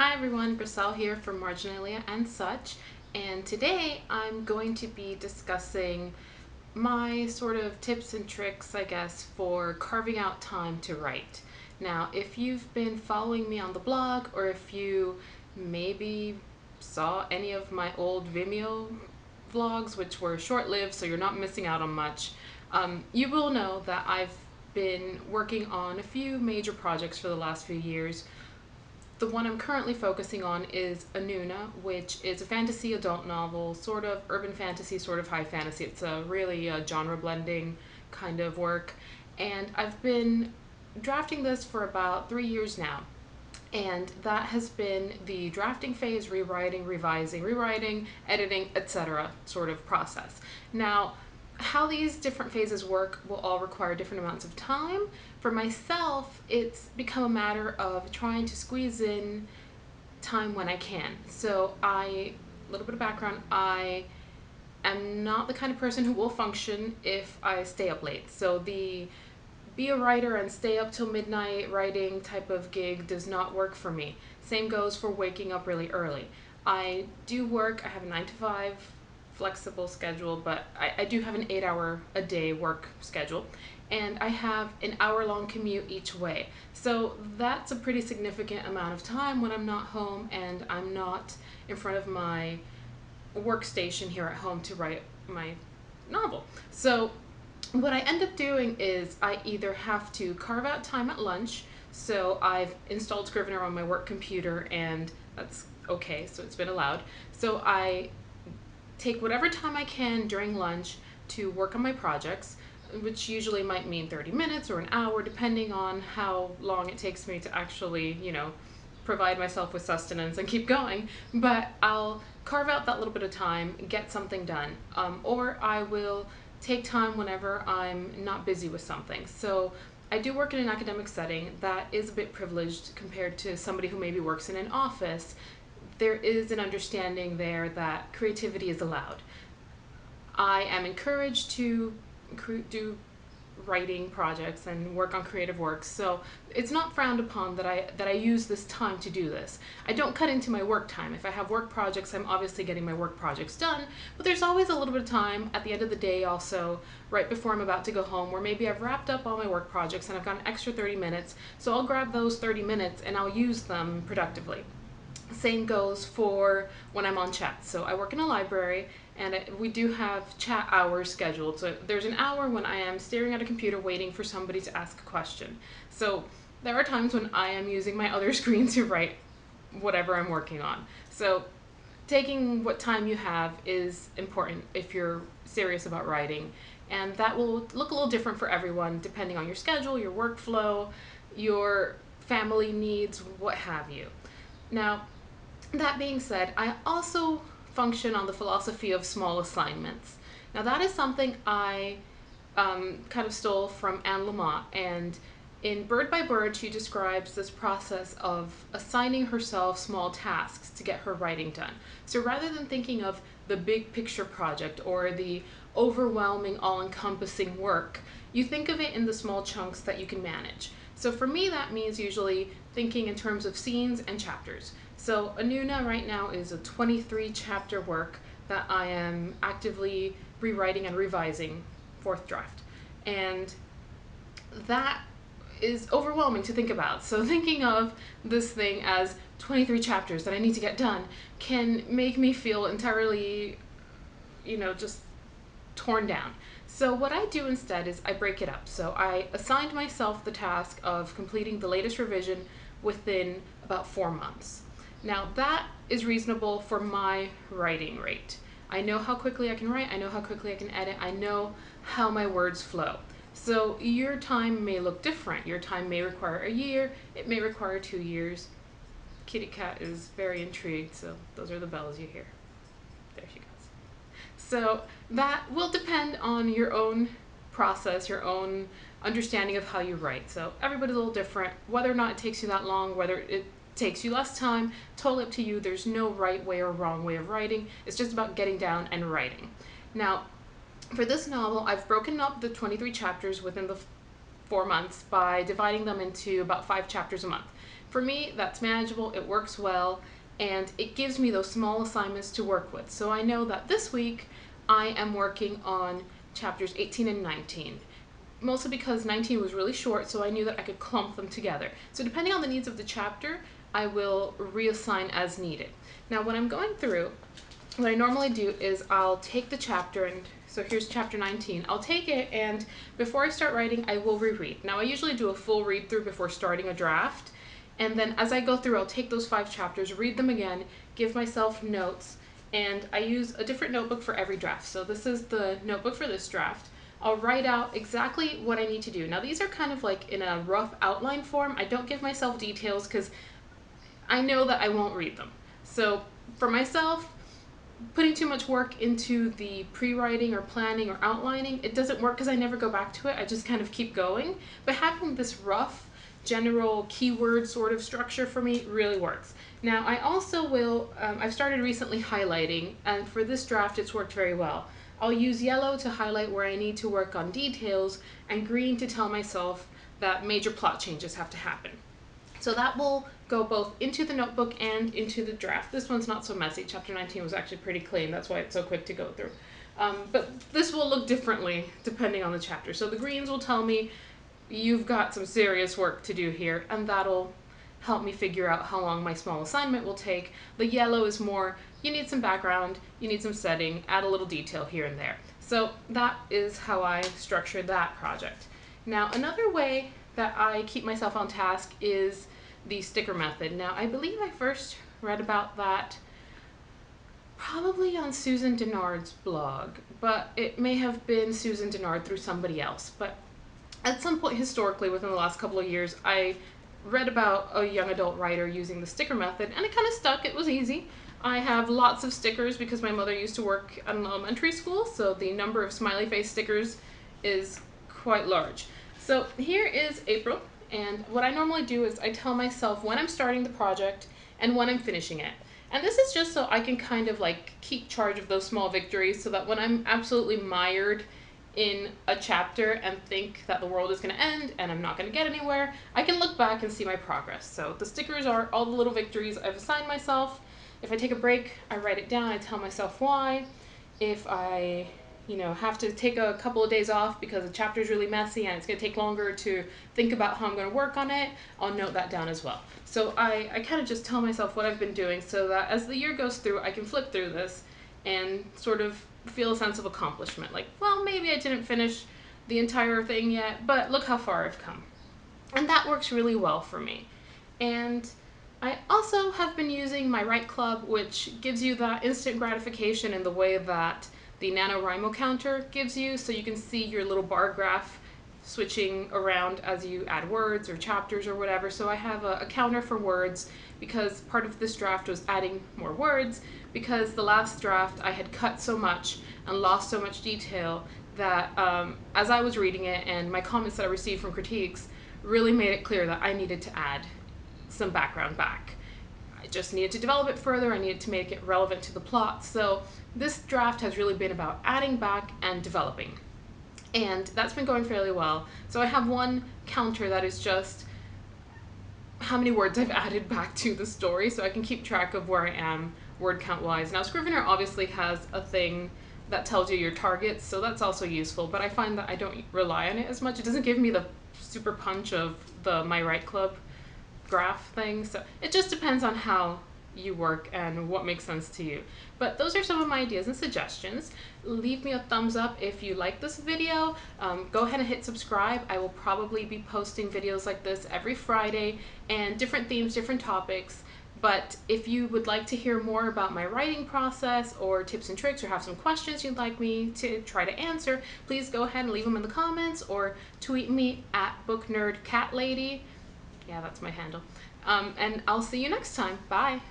Hi everyone, Brissel here from Marginalia and such, and today I'm going to be discussing my sort of tips and tricks, I guess, for carving out time to write. Now, if you've been following me on the blog, or if you maybe saw any of my old Vimeo vlogs, which were short-lived, so you're not missing out on much, you will know that I've been working on a few major projects for the last few years. The one I'm currently focusing on is Anuna, which is a fantasy adult novel, sort of urban fantasy, sort of high fantasy. It's a really genre blending kind of work. And I've been drafting this for about 3 years now. And that has been the drafting phase, rewriting, revising, rewriting, editing, etc. sort of process. Now, how these different phases work will all require different amounts of time. For myself, it's become a matter of trying to squeeze in time when I can. So a little bit of background, I am not the kind of person who will function if I stay up late. So the be a writer and stay up till midnight writing type of gig does not work for me. Same goes for waking up really early. I do work, I have a 9 to 5 flexible schedule, but I do have an 8 hour a day work schedule. And I have an hour-long commute each way. So that's a pretty significant amount of time when I'm not home and I'm not in front of my workstation here at home to write my novel. So what I end up doing is I either have to carve out time at lunch, so I've installed Scrivener on my work computer and that's okay, so it's been allowed. So I take whatever time I can during lunch to work on my projects, which usually might mean 30 minutes or an hour, depending on how long it takes me to actually, provide myself with sustenance and keep going. But I'll carve out that little bit of time, get something done, or I will take time whenever I'm not busy with something. So I do work in an academic setting that is a bit privileged compared to somebody who maybe works in an office. There is an understanding there that creativity is allowed. I am encouraged to do writing projects and work on creative works, so it's not frowned upon that I use this time to do this. I don't cut into my work time. If I have work projects, I'm obviously getting my work projects done, but there's always a little bit of time at the end of the day, also right before I'm about to go home, where maybe I've wrapped up all my work projects and I've got an extra 30 minutes, so I'll grab those 30 minutes and I'll use them productively. Same goes for when I'm on chat. So I work in a library and we do have chat hours scheduled. So there's an hour when I am staring at a computer waiting for somebody to ask a question. So there are times when I am using my other screen to write whatever I'm working on. So taking what time you have is important if you're serious about writing. And that will look a little different for everyone depending on your schedule, your workflow, your family needs, what have you. Now, that being said, I also function on the philosophy of small assignments. Now, that is something I kind of stole from Anne Lamott, and in Bird by Bird, she describes this process of assigning herself small tasks to get her writing done. So rather than thinking of the big picture project or the overwhelming, all encompassing work, you think of it in the small chunks that you can manage. So for me, that means usually thinking in terms of scenes and chapters. So Anuna right now is a 23 chapter work that I am actively rewriting and revising, fourth draft. And that is overwhelming to think about. So thinking of this thing as 23 chapters that I need to get done can make me feel entirely, just torn down. So what I do instead is I break it up. So I assigned myself the task of completing the latest revision within about 4 months. Now that is reasonable for my writing rate. I know how quickly I can write, I know how quickly I can edit, I know how my words flow. So your time may look different. Your time may require a year, it may require 2 years. Kitty cat is very intrigued, so those are the bells you hear. There she goes. So that will depend on your own process, your own understanding of how you write. So everybody's a little different. Whether or not it takes you that long, whether it takes you less time, totally up to you. There's no right way or wrong way of writing. It's just about getting down and writing. Now, for this novel, I've broken up the 23 chapters within the 4 months by dividing them into about 5 chapters a month. For me, that's manageable, it works well, and it gives me those small assignments to work with. So I know that this week I am working on chapters 18 and 19. Mostly because 19 was really short, so I knew that I could clump them together. So depending on the needs of the chapter, I will reassign as needed. Now when I'm going through, what I normally do is I'll take the chapter, and so here's chapter 19. I'll take it, and before I start writing, I will reread. Now I usually do a full read through before starting a draft, and then as I go through, I'll take those 5 chapters, read them again, give myself notes, and I use a different notebook for every draft. So this is the notebook for this draft. I'll write out exactly what I need to do. Now these are kind of like in a rough outline form. I don't give myself details because I know that I won't read them. So for myself, putting too much work into the pre-writing or planning or outlining, it doesn't work because I never go back to it. I just kind of keep going. But having this rough, general keyword sort of structure for me really works. Now I also will, I've started recently highlighting, and for this draft it's worked very well. I'll use yellow to highlight where I need to work on details, and green to tell myself that major plot changes have to happen. So that will go both into the notebook and into the draft. This one's not so messy. Chapter 19 was actually pretty clean. That's why it's so quick to go through. But this will look differently depending on the chapter. So the greens will tell me you've got some serious work to do here, and that'll help me figure out how long my small assignment will take. The yellow is more, you need some background, you need some setting, add a little detail here and there. So that is how I structured that project. Now another way that I keep myself on task is the sticker method. Now I believe I first read about that probably on Susan Denard's blog, but it may have been Susan Denard through somebody else. But at some point historically within the last couple of years, I read about a young adult writer using the sticker method, and it kind of stuck. It was easy. I have lots of stickers because my mother used to work at an elementary school, so the number of smiley face stickers is quite large. So here is April, and what I normally do is I tell myself when I'm starting the project and when I'm finishing it. And this is just so I can kind of like keep charge of those small victories, so that when I'm absolutely mired in a chapter and think that the world is going to end and I'm not going to get anywhere, I can look back and see my progress. So the stickers are all the little victories I've assigned myself. If I take a break, I write it down, I tell myself why. If I have to take a couple of days off because the chapter is really messy and it's going to take longer to think about how I'm going to work on it, I'll note that down as well. So I kind of just tell myself what I've been doing so that as the year goes through, I can flip through this and sort of feel a sense of accomplishment. Like, well, maybe I didn't finish the entire thing yet, but look how far I've come. And that works really well for me. And I also have been using my Write Club, which gives you that instant gratification in the way that the NaNoWriMo counter gives you, so you can see your little bar graph switching around as you add words or chapters or whatever. So I have a counter for words because part of this draft was adding more words, because the last draft I had cut so much and lost so much detail that as I was reading it and my comments that I received from critiques really made it clear that I needed to add some background back. I just needed to develop it further, I needed to make it relevant to the plot. So this draft has really been about adding back and developing. And that's been going fairly well. So I have one counter that is just how many words I've added back to the story, so I can keep track of where I am word count wise. Now Scrivener obviously has a thing that tells you your targets, so that's also useful, but I find that I don't rely on it as much. It doesn't give me the super punch of the My Write Club graph thing, so it just depends on how you work and what makes sense to you. But those are some of my ideas and suggestions. Leave me a thumbs up if you like this video. Go ahead and hit subscribe. I will probably be posting videos like this every Friday, and different themes, different topics. But if you would like to hear more about my writing process or tips and tricks, or have some questions you'd like me to try to answer, please go ahead and leave them in the comments or tweet me at booknerdcatlady. Yeah, that's my handle. And I'll see you next time. Bye.